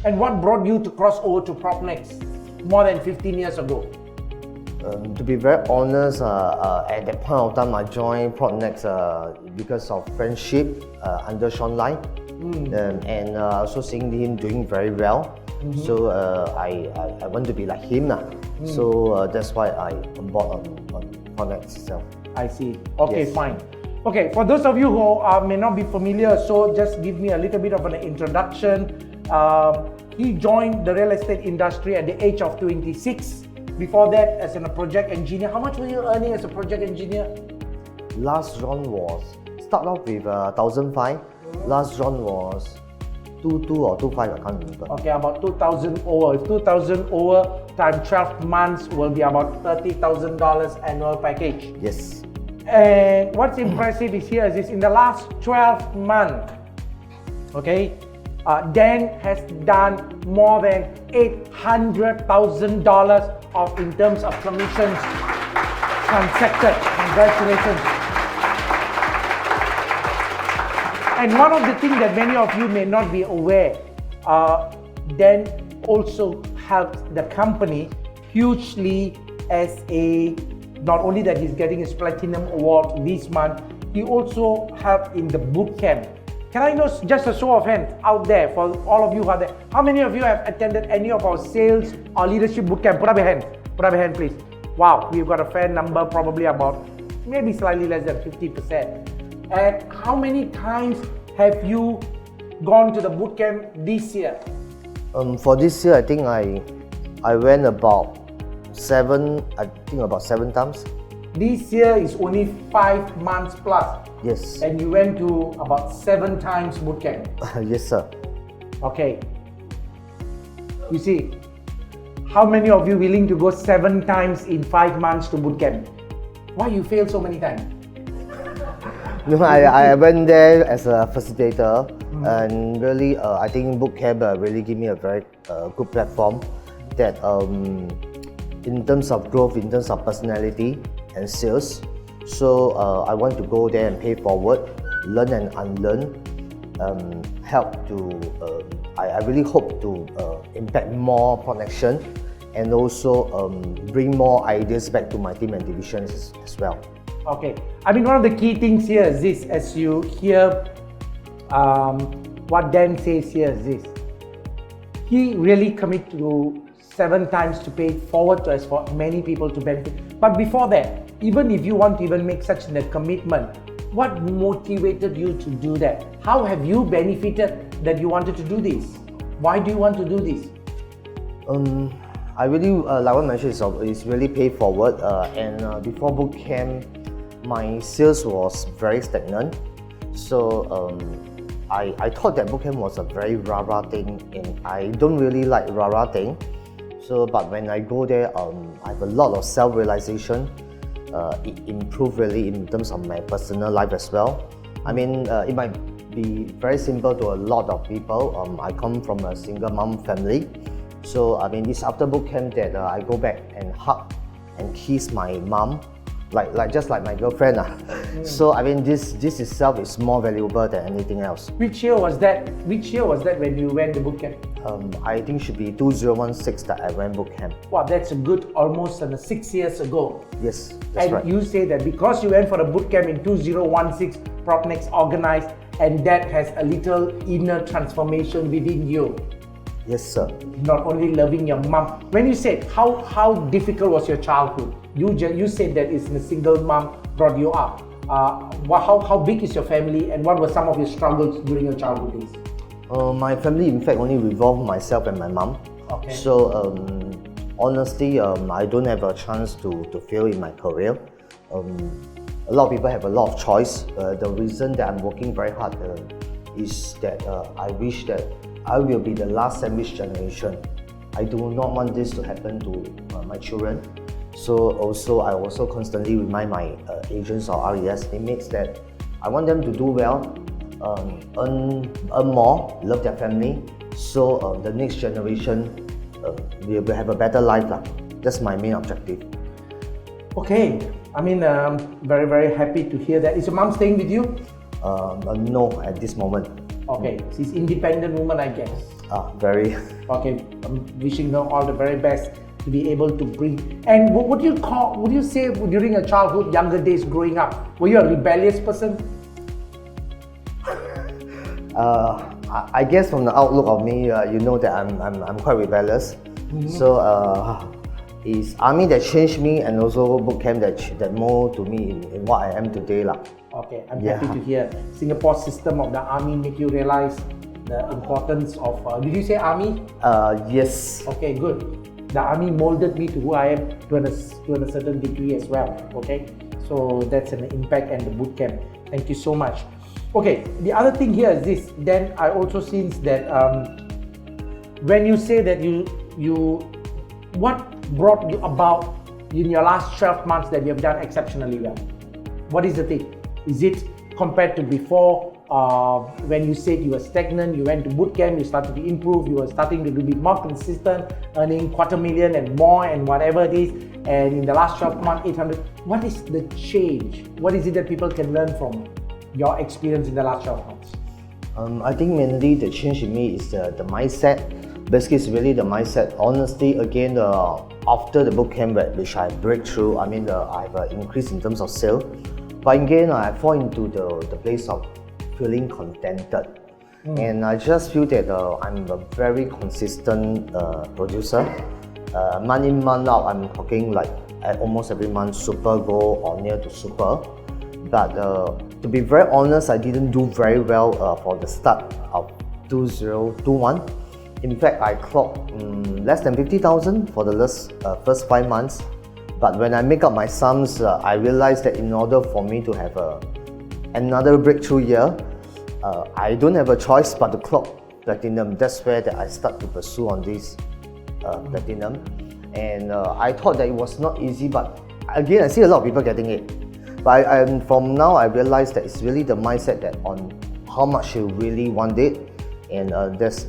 And what brought you to cross over to Propnex more than 15 years ago? To be very honest, at that point of time, I joined Propnex because of friendship under Sean Lai, and also seeing him doing very well. So I want to be like him now. So that's why I on board on Propnex itself. I see. Okay, Yes. fine. Okay, for those of you who may not be familiar, so just give me a little bit of an introduction. He joined the real estate industry at the age of 26. Before that, as a project engineer, how much were you earning as a project engineer? Last round was start off with 1,005. Last round was 22 or 25, I can't remember. Okay, about 2,000 over. If 2,000 over times 12 months will be about $30,000 annual package. Yes. And what's impressive is here is in the last 12 months, okay, Dan has done more than $800,000 in terms of commissions transacted. Congratulations. And one of the things that many of you may not be aware, Dan also helps the company hugely as not only that he's getting his Platinum Award this month, he also helped in the boot camp. Can I know, just a show of hands out there for all of you who are there, how many of you have attended any of our sales or leadership boot camp? Put up your hand. Put up your hand, please. Wow, we've got a fair number, probably about maybe slightly less than 50%. And how many times have you gone to the boot camp this year? For this year, I think I went about seven times. This year is only 5 months plus. Yes. And you went to about 7 times boot camp. Yes, sir. Okay. You see, how many of you willing to go 7 times in 5 months to boot camp? Why you fail so many times? No, I went there as a facilitator, and really, I think boot camp really gave me a very good platform that in terms of growth, in terms of personality and sales. So I want to go there and pay forward, learn and unlearn, help to, I really hope to impact more connection and also bring more ideas back to my team and divisions as well. Okay, I mean, one of the key things here is this, as you hear what Dan says here is this. He really committed to 7 times to pay it forward to us for many people to benefit. But before that, even if you want to even make such a commitment, what motivated you to do that? How have you benefited that you wanted to do this? Why do you want to do this? I really, like what I mentioned, is really pay forward. And before boot camp, my sales was very stagnant. So I thought that boot camp was a very rah-rah thing, and I don't really like rah-rah thing. So, but when I go there, I have a lot of self-realization. It improved really in terms of my personal life as well. I mean, it might be very simple to a lot of people. I come from a single mom family. So, I mean, it's after boot camp that I go back and hug and kiss my mom, just like my girlfriend. So, I mean, this itself is more valuable than anything else. Which year was that? Which year was that when you went to boot camp? I think should be 2016 that I went boot camp. Wow, that's a good almost 6 years ago. Yes, that's right. And you say that because you went for a boot camp in 2016, Propnex organized, and that has a little inner transformation within you. Yes, sir. Not only loving your mom. When you said how difficult was your childhood, you said that it's a single mom brought you up. How big is your family, and what were some of your struggles during your childhood days? My family, in fact, only revolved myself and my mom. Okay. So, honestly, I don't have a chance to fail in my career. A lot of people have a lot of choice. The reason that I'm working very hard is that I wish that I will be the last sandwich generation. I do not want this to happen to my children. So also, I also constantly remind my agents or RES teammates that I want them to do well, earn more, love their family, so the next generation will have a better life. That's my main objective. Okay, I mean, very happy to hear that. Is your mom staying with you? No, at this moment. Okay, she's independent woman, I guess. Very. Okay, I'm wishing her all the very best to be able to bring. And what would you say during your childhood, younger days growing up? Were you a rebellious person? I guess from the outlook of me, you know that I'm quite rebellious. So it's army that changed me, and also boot camp that mold to me in what I am today lah. Okay, I'm happy to hear. Singapore's system of the army make you realize the importance of. Did you say army? Yes. Okay, good. The army molded me to who I am to a certain degree as well. Okay, so that's an impact and the boot camp. Thank you so much. Okay, the other thing here is this. Then I also sense that when you say that what brought you about in your last 12 months that you have done exceptionally well? What is the thing? Is it compared to before? When you said you were stagnant, you went to boot camp, you started to improve, you were starting to be more consistent, earning $250,000 and more and whatever it is, and in the last 12 months, 800. What is the change? What is it that people can learn from your experience in the last 12 months? I think mainly the change in me is the mindset. Basically, it's really the mindset. Honestly, again, after the boot camp, which I break through, I mean, I have an increase in terms of sale. But again, I fall into the place of feeling contented. And I just feel that I'm a very consistent producer. Month in, month out, I'm talking like almost every month, super goal or near to super. But to be very honest, I didn't do very well for the start of 2021. In fact, I clocked less than 50,000 for the first 5 months. But when I make up my sums, I realized that in order for me to have another breakthrough year, I don't have a choice but to clock platinum. That's where that I start to pursue on this platinum. And I thought that it was not easy, but again, I see a lot of people getting it. But from now, I realized that it's really the mindset that on how much you really want it, and that's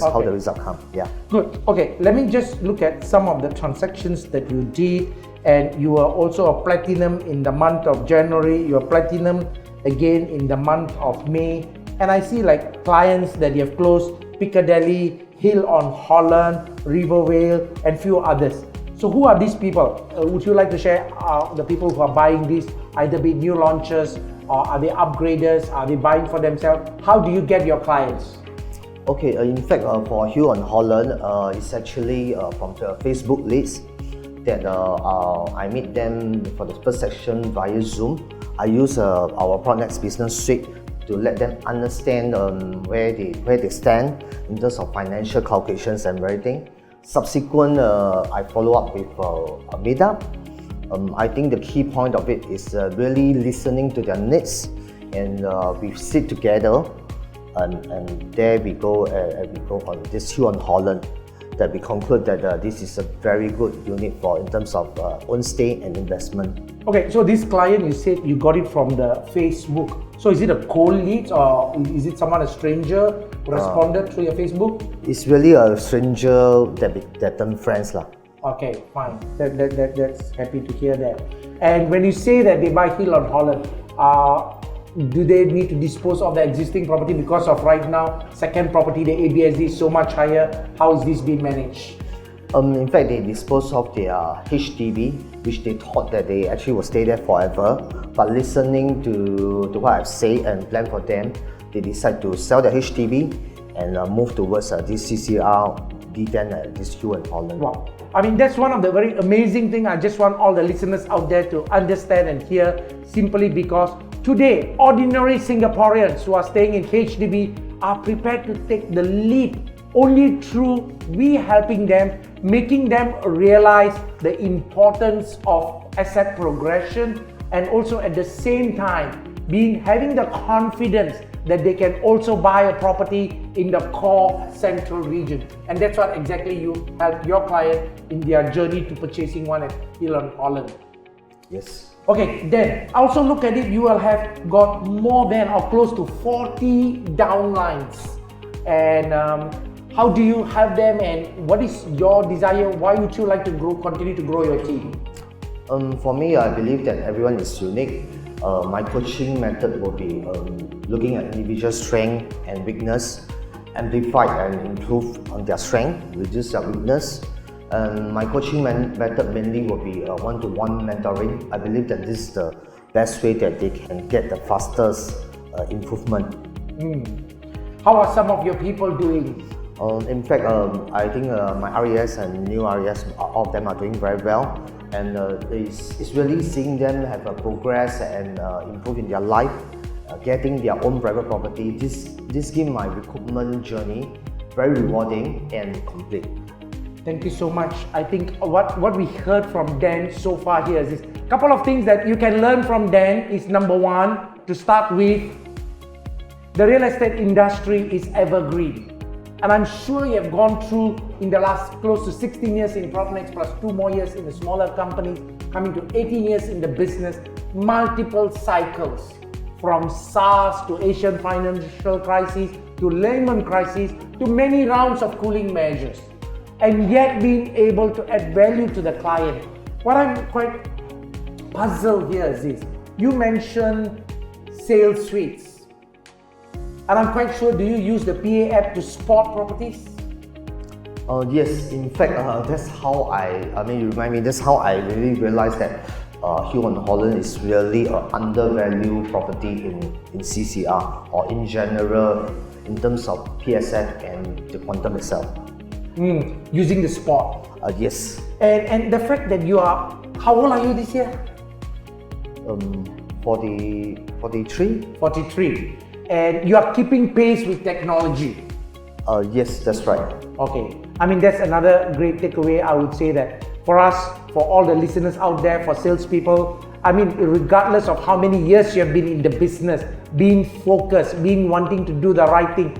how the result comes. Yeah. Good. Okay, let me just look at some of the transactions that you did. And you were also a platinum in the month of January. You are platinum again in the month of May. And I see like clients that you have closed: Piccadilly, Hill on Holland, Rivervale, and few others. So who are these people? Would you like to share the people who are buying these, either be new launchers, or are they upgraders? Are they buying for themselves? How do you get your clients? Okay, in fact, for Hill on Holland, it's actually from the Facebook list that I meet them for the first section via Zoom. I use our Propnex business suite to let them understand where they stand in terms of financial calculations and everything. Subsequent, I follow up with a meetup. I think the key point of it is really listening to their needs, and we sit together, and there we go on this Hill on Holland, that we conclude that this is a very good unit in terms of own stay and investment. Okay, so this client, you said you got it from the Facebook. So is it a cold lead, or is it a stranger who responded through your Facebook? It's really a stranger that turned friends lah. Okay, fine. That's happy to hear that. And when you say that they buy Hill on Holland, do they need to dispose of the existing property because of right now second property, the ABSD is so much higher? How is this being managed? In fact, they disposed of their HDB, which they thought that they actually will stay there forever. But listening to what I've said and planned for them, they decide to sell the HDB and move towards this CCR D10 at this Hill on Holland. Wow. I mean, that's one of the very amazing things. I just want all the listeners out there to understand and hear, simply because today, ordinary Singaporeans who are staying in HDB are prepared to take the leap only through we helping them, making them realize the importance of asset progression, and also at the same time having the confidence that they can also buy a property in the core central region. And that's what exactly you help your client in their journey to purchasing one at Hill on Holland. Yes. Okay, then also look at it, you will have got more than or close to 40 downlines. And how do you have them, and what is your desire? Why would you like to continue to grow your team? For me, I believe that everyone is unique. My coaching method will be looking at individual strength and weakness, amplify and improve on their strength, reduce their weakness. And my coaching method mainly will be one-to-one mentoring. I believe that this is the best way that they can get the fastest improvement. How are some of your people doing? In fact, I think my RES and new RES, all of them are doing very well. And it's really seeing them have a progress and improve in their life, getting their own private property. This gives my recruitment journey very rewarding and complete. Thank you so much. I think what we heard from Dan so far here is a couple of things that you can learn from Dan is number one, to start with, the real estate industry is evergreen. And I'm sure you have gone through in the last close to 16 years in Propnex plus 2 more years in the smaller companies, coming to 18 years in the business, multiple cycles from SARS to Asian financial crisis to Lehman crisis to many rounds of cooling measures, and yet being able to add value to the client. What I'm quite puzzled here is this. You mentioned sales suites. And I'm quite sure, do you use the PA app to spot properties? Yes, in fact, that's how you remind me, that's how I really realized that Hill and Holland is really an undervalued property in CCR or in general in terms of PSF and the quantum itself. Using the spot. Yes. And the fact that you are, how old are you this year? 43. 43. And you are keeping pace with technology. Yes, that's right. Okay. I mean, that's another great takeaway. I would say that for us, for all the listeners out there, for salespeople, I mean, regardless of how many years you have been in the business, being focused, being wanting to do the right thing,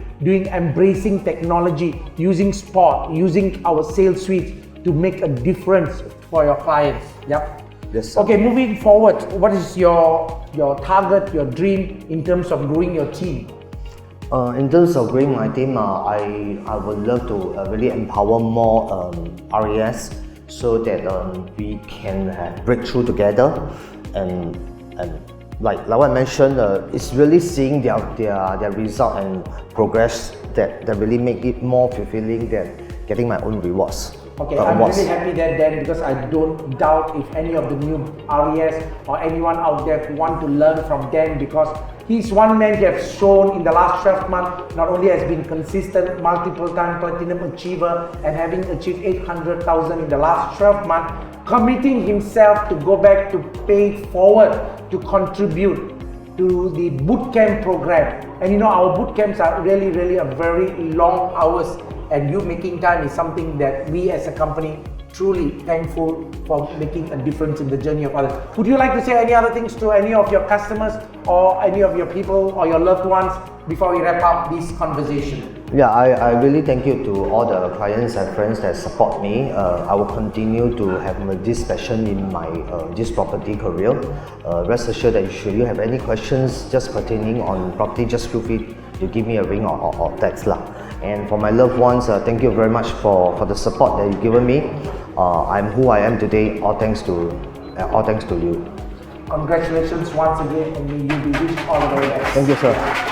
embracing technology, using Spot, using our sales suite to make a difference for your clients. Yep. Yes, sir. Okay, moving forward, what is your target, your dream in terms of growing your team? In terms of growing my team, I would love to really empower more RES so that we can have breakthrough together, and like I mentioned, it's really seeing their result and progress that really make it more fulfilling than getting my own rewards. Okay, I'm really happy that Dan, because I don't doubt if any of the new RES or anyone out there who want to learn from Dan, because he's one man he has shown in the last 12 months, not only has been consistent, multiple time platinum achiever and having achieved 800,000 in the last 12 months, committing himself to go back to pay forward to contribute to the bootcamp program. And you know, our bootcamps are really a very long hours, and you making time is something that we as a company truly thankful for making a difference in the journey of others. Would you like to say any other things to any of your customers or any of your people or your loved ones before we wrap up this conversation? Yeah, I really thank you to all the clients and friends that support me. I will continue to have this passion in my this property career. Rest assured that should you have any questions just pertaining on property, just feel free to give me a ring or text lah. And for my loved ones, thank you very much for the support that you've given me. I'm who I am today, all thanks to you. Congratulations once again, and may you be wished all the very best. Thank you, sir.